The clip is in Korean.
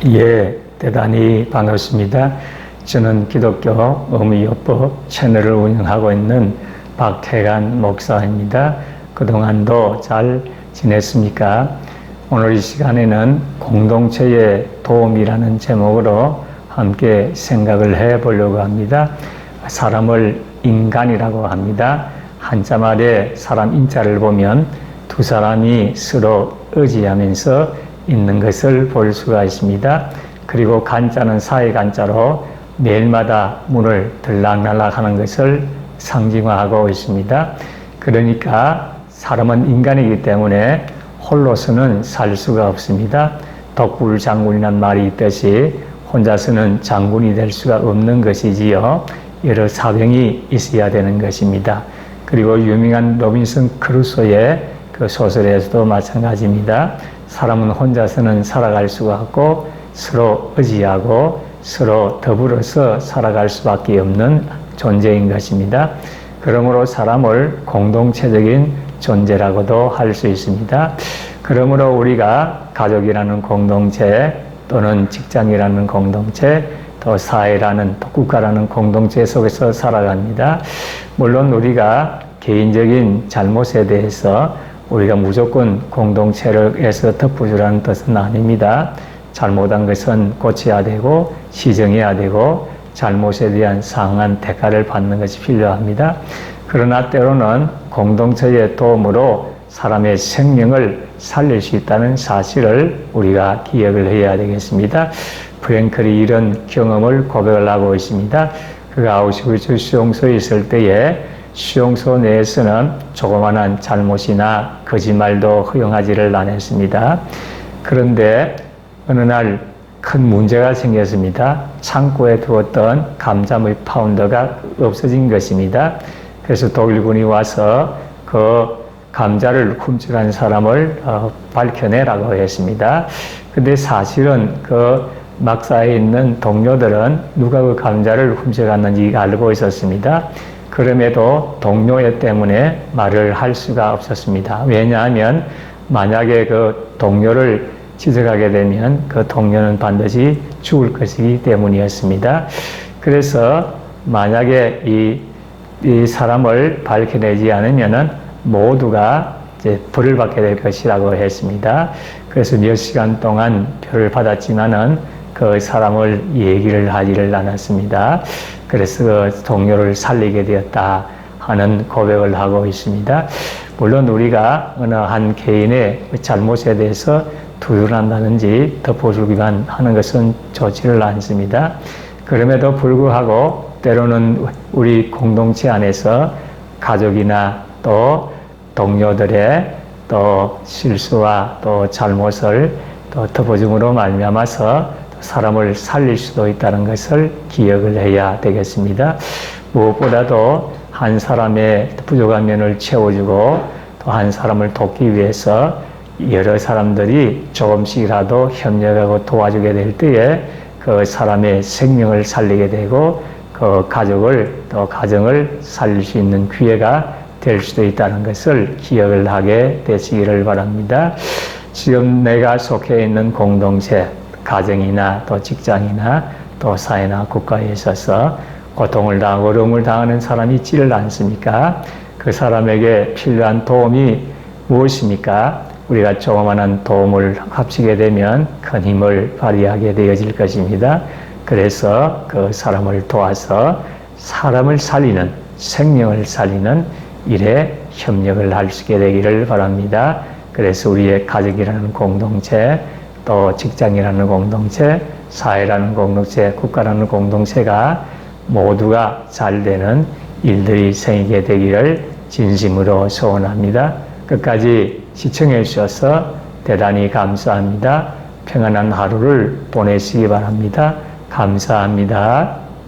예, 대단히 반갑습니다. 저는 기독교 의무요법 채널을 운영하고 있는 박태관 목사입니다. 그동안도 잘 지냈습니까? 오늘 이 시간에는 공동체의 도움이라는 제목으로 함께 생각을 해 보려고 합니다. 사람을 인간이라고 합니다. 한자말에 사람 인자를 보면 두 사람이 서로 의지하면서 있는 것을 볼 수가 있습니다. 그리고 간자는 사의 간자로 매일마다 문을 들락날락 하는 것을 상징화하고 있습니다. 그러니까 사람은 인간이기 때문에 홀로서는 살 수가 없습니다. 덕불장군이라는 말이 있듯이 혼자서는 장군이 될 수가 없는 것이지요. 여러 사병이 있어야 되는 것입니다. 그리고 유명한 로빈슨 크루소의 그 소설에서도 마찬가지입니다. 사람은 혼자서는 살아갈 수가 없고 서로 의지하고 서로 더불어서 살아갈 수밖에 없는 존재인 것입니다. 그러므로 사람을 공동체적인 존재라고도 할 수 있습니다. 그러므로 우리가 가족이라는 공동체 또는 직장이라는 공동체 또 사회라는 또 국가라는 공동체 속에서 살아갑니다. 물론 우리가 개인적인 잘못에 대해서 우리가 무조건 공동체에서 덮어주라는 뜻은 아닙니다. 잘못한 것은 고쳐야 되고 시정해야 되고 잘못에 대한 상한 대가를 받는 것이 필요합니다. 그러나 때로는 공동체의 도움으로 사람의 생명을 살릴 수 있다는 사실을 우리가 기억을 해야 되겠습니다. 프랭클이 이런 경험을 고백을 하고 있습니다. 그가 아우슈비츠 수용소에 있을 때에 수용소 내에서는 조그마한 잘못이나 거짓말도 허용하지를 않았습니다. 그런데 어느 날 큰 문제가 생겼습니다. 창고에 두었던 감자의 파운더가 없어진 것입니다. 그래서 독일군이 와서 그 감자를 훔쳐간 사람을 밝혀내라고 했습니다. 근데 사실은 그 막사에 있는 동료들은 누가 그 감자를 훔쳐갔는지 알고 있었습니다. 그럼에도 동료애 때문에 말을 할 수가 없었습니다. 왜냐하면 만약에 그 동료를 지적하게 되면 그 동료는 반드시 죽을 것이기 때문이었습니다. 그래서 만약에 이 사람을 밝혀내지 않으면은 모두가 이제 벌을 받게 될 것이라고 했습니다. 그래서 몇 시간 동안 벌을 받았지만은 그 사람을 얘기를 하지를 않았습니다. 그래서 그 동료를 살리게 되었다 하는 고백을 하고 있습니다. 물론 우리가 어느 한 개인의 잘못에 대해서 두둔한다든지 덮어주기만 하는 것은 좋지를 않습니다. 그럼에도 불구하고 때로는 우리 공동체 안에서 가족이나 또 동료들의 또 실수와 또 잘못을 또 덮어줌으로 말미암아서 사람을 살릴 수도 있다는 것을 기억을 해야 되겠습니다. 무엇보다도 한 사람의 부족한 면을 채워주고 또 한 사람을 돕기 위해서 여러 사람들이 조금씩이라도 협력하고 도와주게 될 때에 그 사람의 생명을 살리게 되고 그 가족을 또 가정을 살릴 수 있는 기회가 될 수도 있다는 것을 기억을 하게 되시기를 바랍니다. 지금 내가 속해 있는 공동체, 가정이나 또 직장이나 또 사회나 국가에 있어서 고통을 당하고 어려움을 당하는 사람이 있지를 않습니까? 그 사람에게 필요한 도움이 무엇입니까? 우리가 조그마한 도움을 합치게 되면 큰 힘을 발휘하게 되어질 것입니다. 그래서 그 사람을 도와서 사람을 살리는, 생명을 살리는 일에 협력을 할 수 있게 되기를 바랍니다. 그래서 우리의 가족이라는 공동체, 또 직장이라는 공동체, 사회라는 공동체, 국가라는 공동체가 모두가 잘 되는 일들이 생기게 되기를 진심으로 소원합니다. 끝까지 시청해 주셔서 대단히 감사합니다. 평안한 하루를 보내시기 바랍니다. 감사합니다.